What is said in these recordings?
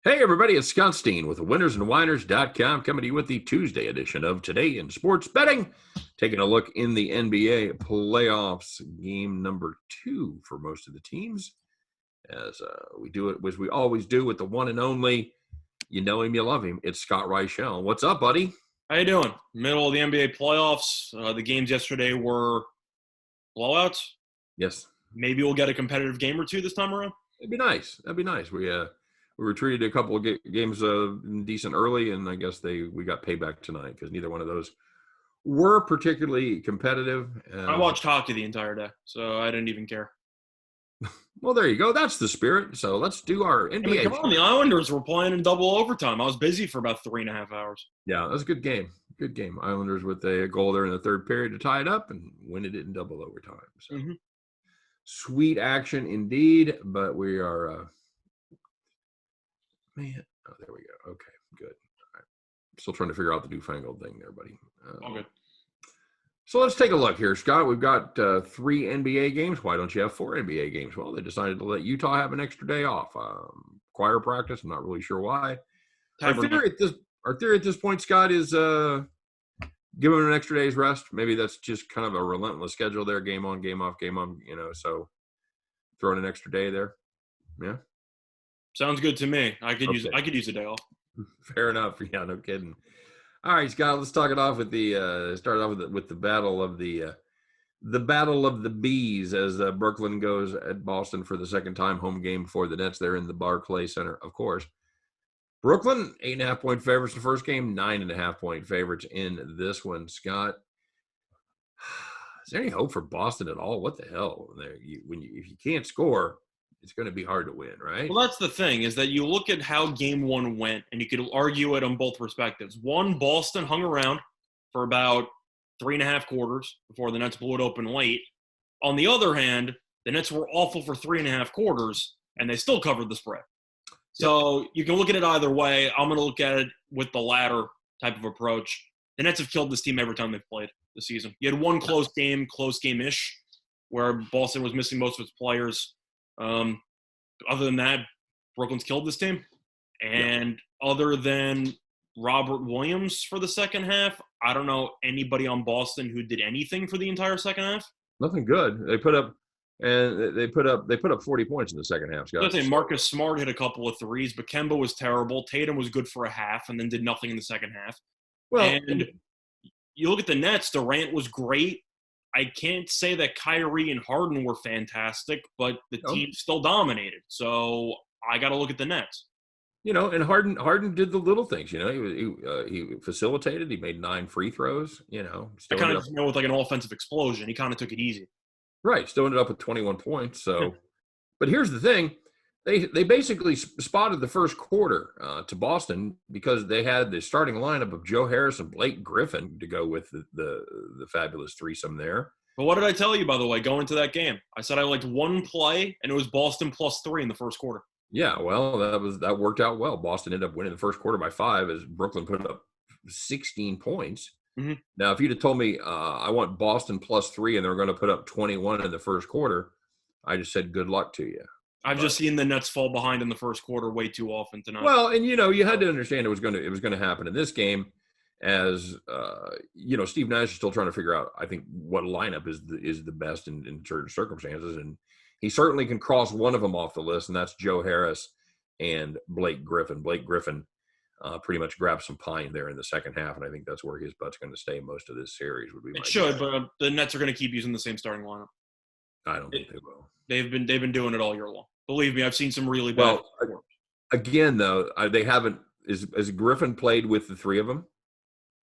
Hey, everybody, it's Scott Steen with the winnersandwhiners.com coming to you with the Tuesday edition of Today in Sports Betting. Taking a look in the NBA playoffs, game number 2 for most of the teams. As we do it, as we always do with the one and only, you know him, you love him. It's Scott Reichel. What's up, buddy? How you doing? Middle of the NBA playoffs. The games yesterday were blowouts. Yes. Maybe we'll get a competitive game or two this time around. That'd be nice. That'd be nice. We retreated a couple of games decent early, and I guess we got payback tonight because neither one of those were particularly competitive. I watched hockey the entire day, so I didn't even care. Well, there you go. That's the spirit. So let's do our NBA. I mean, come on, the Islanders were playing in double overtime. I was busy for about 3.5 hours. Yeah, that was a good game. Good game. Islanders with a goal there in the third period to tie it up and win it in double overtime. So Sweet action indeed. But we are, man. Oh, there we go. Okay, good. All right. Still trying to figure out the newfangled thing there, buddy. All good. So let's take a look here, Scott. We've got 3 NBA games. Why don't you have 4 NBA games? Well, they decided to let Utah have an extra day off. Choir practice. I'm not really sure why. Our theory at this point, Scott, is give them an extra day's rest. Maybe that's just kind of a relentless schedule there. Game on, game off, game on. So throwing an extra day there. Yeah. Sounds good to me. I could use a day off. Fair enough. Yeah, no kidding. All right, Scott. Let's talk it off with with the battle of the battle of the bees as Brooklyn goes at Boston for the second time, home game for the Nets. They're in the Barclays Center, of course. Brooklyn 8.5-point favorites the first game, 9.5-point favorites in this one. Scott, is there any hope for Boston at all? What the hell? If you can't score, it's going to be hard to win, right? Well, that's the thing, is that you look at how game 1 went, and you could argue it on both perspectives. One, Boston hung around for about 3.5 quarters before the Nets blew it open late. On the other hand, the Nets were awful for 3.5 quarters, and they still covered the spread. So you can look at it either way. I'm going to look at it with the latter type of approach. The Nets have killed this team every time they've played this season. You had one close game-ish, where Boston was missing most of its players. Other than that, Brooklyn's killed this team. And other than Robert Williams for the second half, I don't know anybody on Boston who did anything for the entire second half. Nothing good. They put up 40 points in the second half, Scott. I was going to say Marcus Smart hit a couple of threes, but Kemba was terrible. Tatum was good for a half and then did nothing in the second half. Well, and you look at the Nets, Durant was great. I can't say that Kyrie and Harden were fantastic, but the team still dominated. So I got to look at the Nets. And Harden did the little things. He facilitated. He made 9 free throws. I kind of with like an offensive explosion. He kind of took it easy. Right, still ended up with 21 points. So, but here's the thing: they basically spotted the first quarter to Boston because they had the starting lineup of Joe Harris and Blake Griffin to go with the fabulous threesome there. But what did I tell you, by the way, going into that game? I said I liked one play, and it was Boston +3 in the first quarter. Yeah, well, that worked out well. Boston ended up winning the first quarter by 5 as Brooklyn put up 16 points. Mm-hmm. Now, if you'd have told me I want Boston +3 and they're going to put up 21 in the first quarter, I just said good luck to you. I've just seen the Nets fall behind in the first quarter way too often tonight. Well, and you had to understand it was going to happen in this game, as Steve Nash is still trying to figure out, I think, what lineup is the best in certain circumstances, and he certainly can cross one of them off the list, and that's Joe Harris and Blake Griffin. Blake Griffin pretty much grabbed some pine there in the second half, and I think that's where his butt's going to stay most of this series. It should, but the Nets are going to keep using the same starting lineup. I don't think they will. They've been doing it all year long. Believe me, I've seen some really bad. Well, again, though, they haven't. Is Griffin played with the 3 of them?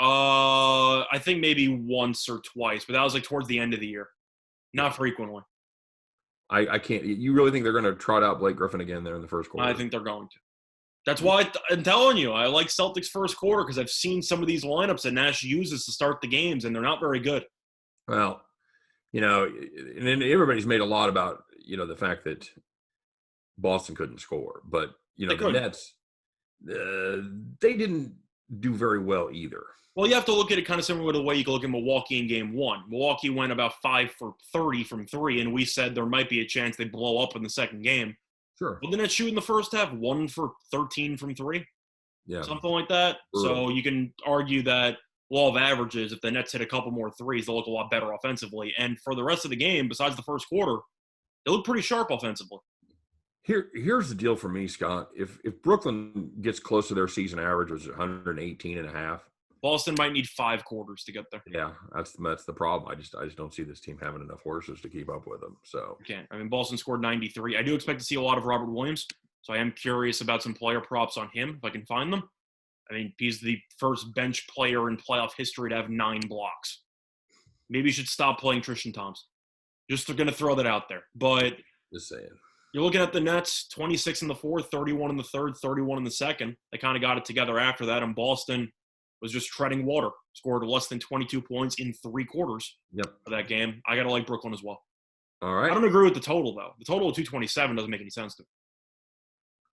I think maybe once or twice, but that was like towards the end of the year, not frequently. I can't. You really think they're going to trot out Blake Griffin again there in the first quarter? I think they're going to. That's why I'm telling you, I like Celtics first quarter because I've seen some of these lineups that Nash uses to start the games, and they're not very good. Well, and then everybody's made a lot about, the fact that Boston couldn't score. But, the Nets, they didn't do very well either. Well, you have to look at it kind of similar to the way you can look at Milwaukee in game 1. Milwaukee went about 5 for 30 from 3, and we said there might be a chance they blow up in the second game. Sure. What did the Nets shoot in the first half? 1 for 13 from 3, Yeah. something like that. Brutal. So you can argue that law of averages, if the Nets hit a couple more threes, they'll look a lot better offensively. And for the rest of the game, besides the first quarter, they look pretty sharp offensively. Here's the deal for me, Scott. If Brooklyn gets close to their season average, which is 118 and a half, Boston might need 5 quarters to get there. yeah, that's the problem. I just don't see this team having enough horses to keep up with them. So You can't. I mean, Boston scored 93. I do expect to see a lot of Robert Williams, so I am curious about some player props on him if I can find them. I mean, he's the first bench player in playoff history to have 9 blocks. Maybe you should stop playing Tristan Thompson. Just going to throw that out there. But just saying. you're looking at the Nets, 26 in the fourth, 31 in the third, 31 in the second. They kind of got it together after that, and Boston was just treading water. Scored less than 22 points in 3 quarters for that game. I got to like Brooklyn as well. All right. I don't agree with the total, though. The total of 227 doesn't make any sense to me.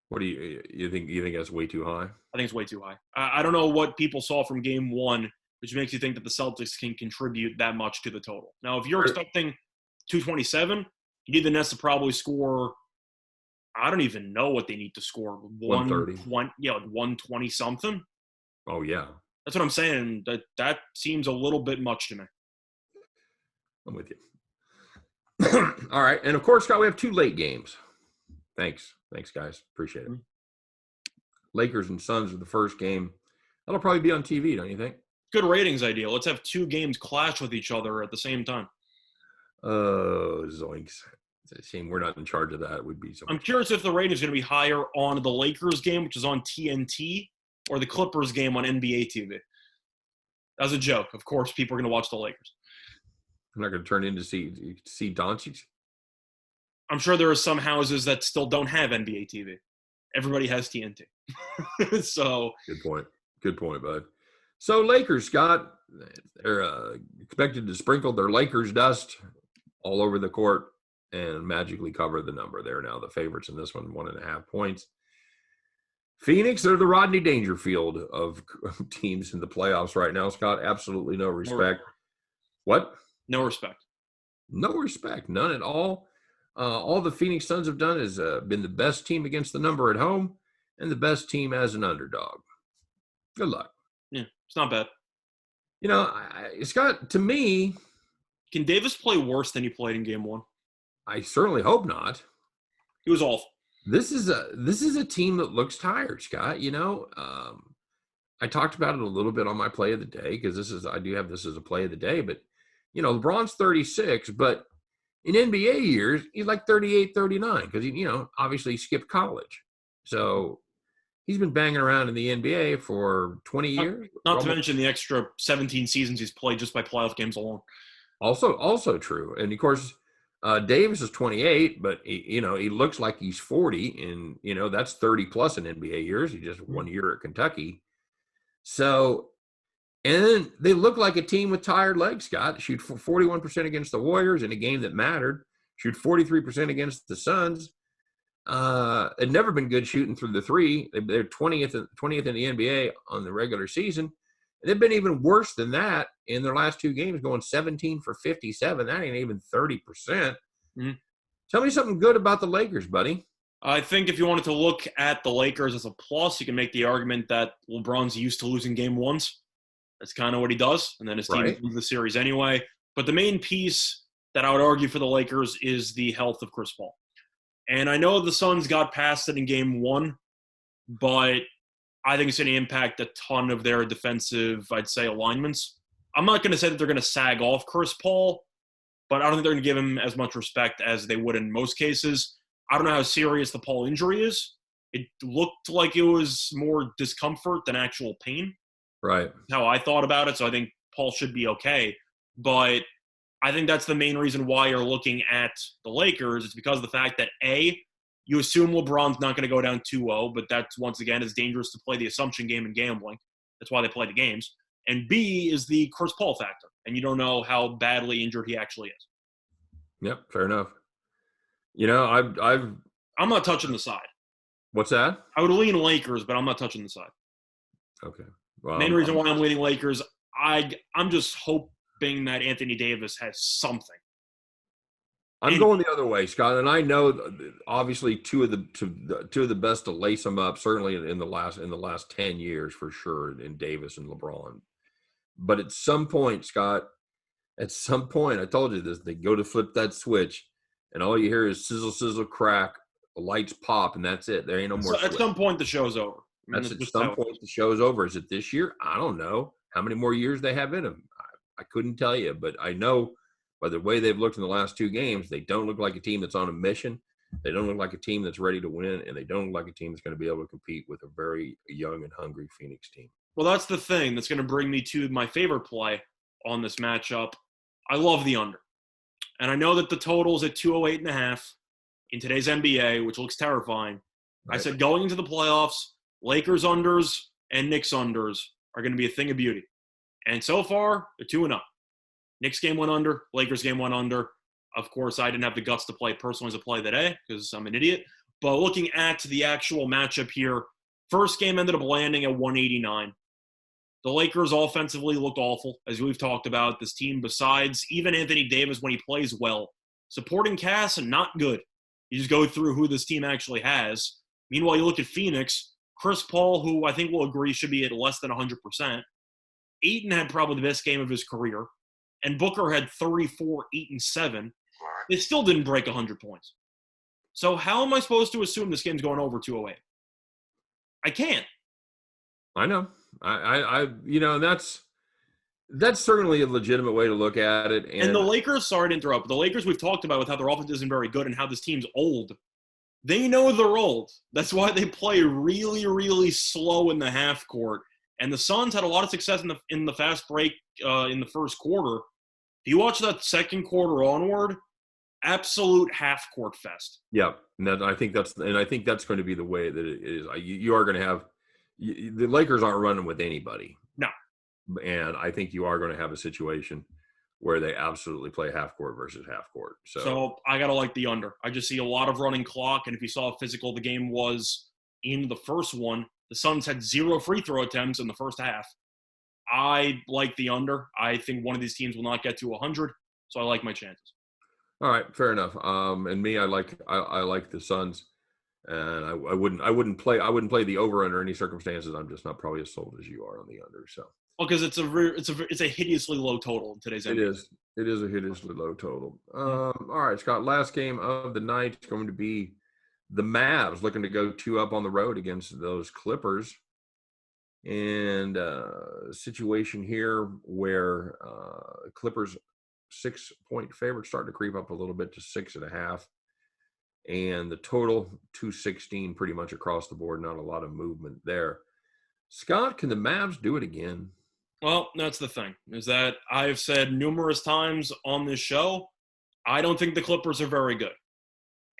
What do you think? You think that's way too high? I think it's way too high. I don't know what people saw from game 1, which makes you think that the Celtics can contribute that much to the total. Now, if you're expecting 227, you need the Nets to probably score – I don't even know what they need to score. 130. Like 120 something. Oh, yeah. That's what I'm saying. That seems a little bit much to me. I'm with you. All right. And, of course, Scott, we have 2 late games. Thanks, guys. Appreciate it. Lakers and Suns are the first game. That'll probably be on TV, don't you think? Good ratings idea. Let's have 2 games clash with each other at the same time. Oh, zoinks. It's a shame we're not in charge of that. It would be so. I'm curious if the rating is going to be higher on the Lakers game, which is on TNT, or the Clippers game on NBA TV. As a joke. Of course, people are going to watch the Lakers. I'm not going to turn in to see Doncic. I'm sure there are some houses that still don't have NBA TV. Everybody has TNT. So Good point, bud. So Lakers, Scott, they're expected to sprinkle their Lakers dust all over the court and magically cover the number. They're now the favorites in this one, 1.5 points. Phoenix, they're the Rodney Dangerfield of teams in the playoffs right now, Scott. Absolutely no respect. What? No respect. No respect. None at all. All the Phoenix Suns have done is been the best team against the number at home and the best team as an underdog. Good luck. Yeah, it's not bad. You know, Scott, to me, can Davis play worse than he played in game 1? I certainly hope not. He was awful. This is a team that looks tired, Scott. You know, I talked about it a little bit on my play of the day because I do have this as a play of the day. But, you know, LeBron's 36, but in NBA years, he's like 38, 39 because, obviously he skipped college. So he's been banging around in the NBA for 20 years. Not to mention the extra 17 seasons he's played just by playoff games alone. Also true. And, of course, Davis is 28, but, he looks like he's 40. And, that's 30-plus in NBA years. He just 1 year at Kentucky. So, and they look like a team with tired legs, Scott. Shoot 41% against the Warriors in a game that mattered. Shoot 43% against the Suns. Had never been good shooting through the 3. They're 20th in the NBA on the regular season. And they've been even worse than that in their last 2 games, going 17 for 57. That ain't even 30%. Mm-hmm. Tell me something good about the Lakers, buddy. I think if you wanted to look at the Lakers as a plus, you can make the argument that LeBron's used to losing game 1s. That's kind of what he does. And then his team wins the series anyway. But the main piece that I would argue for the Lakers is the health of Chris Paul. And I know the Suns got past it in game 1, but I think it's going to impact a ton of their defensive, I'd say, alignments. I'm not going to say that they're going to sag off Chris Paul, but I don't think they're going to give him as much respect as they would in most cases. I don't know how serious the Paul injury is. It looked like it was more discomfort than actual pain. Right. That's how I thought about it, so I think Paul should be okay. But I think that's the main reason why you're looking at the Lakers. It's because of the fact that, A, you assume LeBron's not going to go down 2-0, but that's, once again, is dangerous to play the assumption game in gambling. That's why they play the games. And B is the Chris Paul factor, and you don't know how badly injured he actually is. Yep, fair enough. I'm not touching the side. What's that? I would lean Lakers, but I'm not touching the side. Okay. Well, main reason why I'm leaning Lakers, I'm just hoping that Anthony Davis has something. I'm And going the other way, Scott, and I know obviously two of the best to lace them up, certainly in the last 10 years for sure, in Davis and LeBron. But at some point, Scott, at some point, I told you this, they go to flip that switch, and all you hear is sizzle, sizzle, crack, the lights pop, and that's it. There ain't no more so at switch. some point, the show's over. I mean, That's that's at just some how it point the show's over. Is it this year? I don't know how many more years they have in them. I couldn't tell you, but I know by the way they've looked in the last two games, they don't look like a team that's on a mission. They don't look like a team that's ready to win, and they don't look like a team that's going to be able to compete with a very young and hungry Phoenix team. Well, that's the thing that's going to bring me to my favorite play on this matchup. I love the under. And I know that the total's at 208.5 in today's NBA, which looks terrifying. Right. I said going into the playoffs, Lakers unders and Knicks unders are going to be a thing of beauty. And so far, they're 2-0. Knicks game went under, Lakers game went under. Of course, I didn't have the guts to play personally as a play today because I'm an idiot. But looking at the actual matchup here, first game ended up landing at 189. The Lakers offensively looked awful, as we've talked about. This team, besides even Anthony Davis when he plays well, supporting cast, not good. You just go through who this team actually has. Meanwhile, you look at Phoenix, Chris Paul, who I think will agree should be at less than 100%. Ayton had probably the best game of his career, and Booker had 34, 8, and 7. They still didn't break 100 points. So how am I supposed to assume this game's going over 208? I can't. I know. That's certainly a legitimate way to look at it. And the Lakers, sorry to interrupt, but the Lakers we've talked about with how their offense isn't very good and how this team's old. They know they're old. That's why they play really, really slow in the half court. And the Suns had a lot of success in the fast break in the first quarter. If you watch that second quarter onward, absolute half court fest. Yeah, and I think that's going to be the way that it is. You are going to have the Lakers aren't running with anybody. No, and I think you are going to have a situation where they absolutely play half court versus half court. So I gotta like the under. I just see a lot of running clock, and if you saw how physical the game was in the first one, the Suns had 0 free throw attempts in the first half. I like the under. I think one of these teams will not get to 100, so I like my chances. All right, fair enough. And me, I like the Suns, and I wouldn't play the over under any circumstances. I'm just not probably as sold as you are on the under. So. Well, because it's a hideously low total in today's NBA. It is a hideously low total. All right, Scott. Last game of the night is going to be the Mavs looking to go 2-up on the road against those Clippers. And situation here where Clippers 6-point favorite starting to creep up a little bit to 6.5, and the total 216 pretty much across the board. Not a lot of movement there. Scott, can the Mavs do it again? Well, that's the thing, is that I've said numerous times on this show, I don't think the Clippers are very good.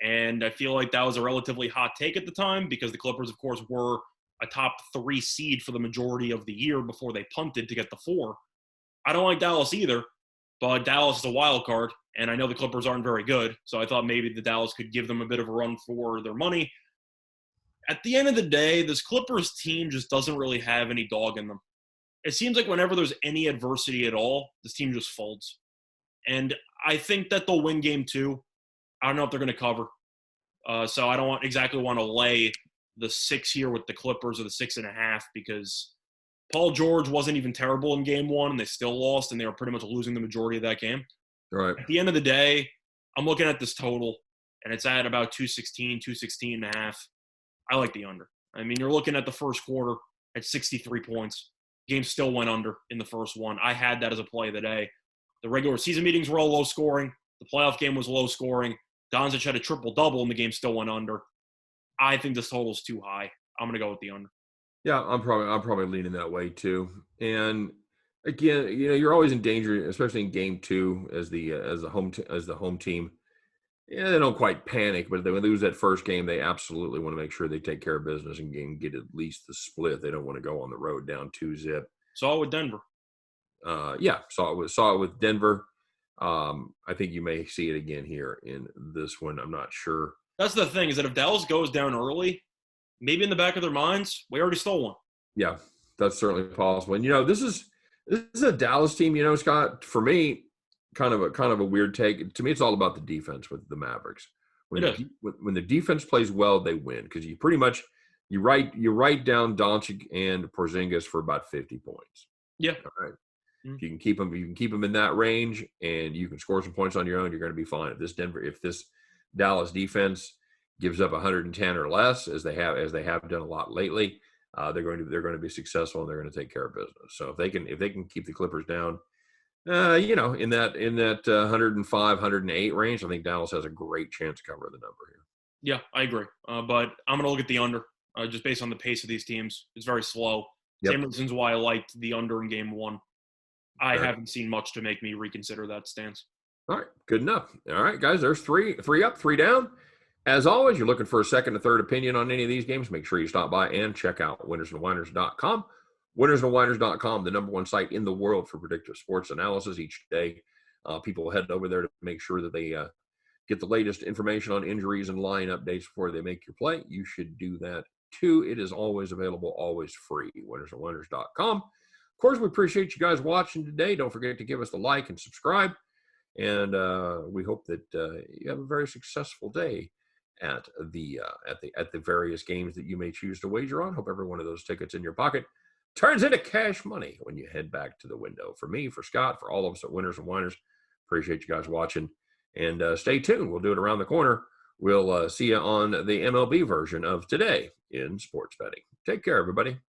And I feel like that was a relatively hot take at the time because the Clippers, of course, were a top 3 seed for the majority of the year before they punted to get the 4. I don't like Dallas either, but Dallas is a wild card, and I know the Clippers aren't very good, so I thought maybe the Dallas could give them a bit of a run for their money. At the end of the day, this Clippers team just doesn't really have any dog in them. It seems like whenever there's any adversity at all, this team just folds. And I think that they'll win game 2. I don't know if they're going to cover. So I don't exactly want to lay the 6 here with the Clippers or the 6.5 because Paul George wasn't even terrible in game 1 and they still lost and they were pretty much losing the majority of that game. Right. At the end of the day, I'm looking at this total and it's at about 216.5. I like the under. I mean, you're looking at the first quarter at 63 points. Game still went under in the first one. I had that as a play of the day. The regular season meetings were all low scoring. The playoff game was low scoring. Doncic had a triple-double, and the game still went under. I think this total is too high. I'm going to go with the under. Yeah, I'm probably leaning that way too. And again, you're always in danger, especially in game 2 as the home team. Yeah, they don't quite panic, but if they lose that first game, they absolutely want to make sure they take care of business and get at least the split. They don't want to go on the road down 2-0. Saw it with Denver. Saw it with Denver. I think you may see it again here in this one. I'm not sure. That's the thing, is that if Dallas goes down early, maybe in the back of their minds, we already stole one. Yeah, that's certainly possible. And this is a Dallas team, Scott, for me, kind of a weird take. To me, it's all about the defense with the Mavericks. It is. When the defense plays well, they win because you pretty much you write down Doncic and Porzingis for about 50 points. Yeah. All right. If you can keep them in that range, and you can score some points on your own, you're going to be fine. If this Dallas defense gives up 110 or less, as they have done a lot lately, they're going to be successful, and they're going to take care of business. So if they can keep the Clippers down, in that 105, 108 range, I think Dallas has a great chance to cover the number here. Yeah, I agree. But I'm going to look at the under, just based on the pace of these teams. It's very slow. Yep. Same reasons why I liked the under in game one. I haven't seen much to make me reconsider that stance. All right, good enough. All right, guys, there's three up, three down. As always, you're looking for a second or third opinion on any of these games, make sure you stop by and check out winnersandwhiners.com. Winnersandwhiners.com, the number one site in the world for predictive sports analysis. Each day, people head over there to make sure that they get the latest information on injuries and line updates before they make your play. You should do that too. It is always available, always free. Winnersandwhiners.com. Of course, we appreciate you guys watching today. Don't forget to give us the like and subscribe. And we hope that you have a very successful day at the various games that you may choose to wager on. Hope every one of those tickets in your pocket turns into cash money when you head back to the window. For me, for Scott, for all of us at Winners and Whiners, appreciate you guys watching. And stay tuned. We'll do it around the corner. We'll see you on the MLB version of Today in Sports Betting. Take care, everybody.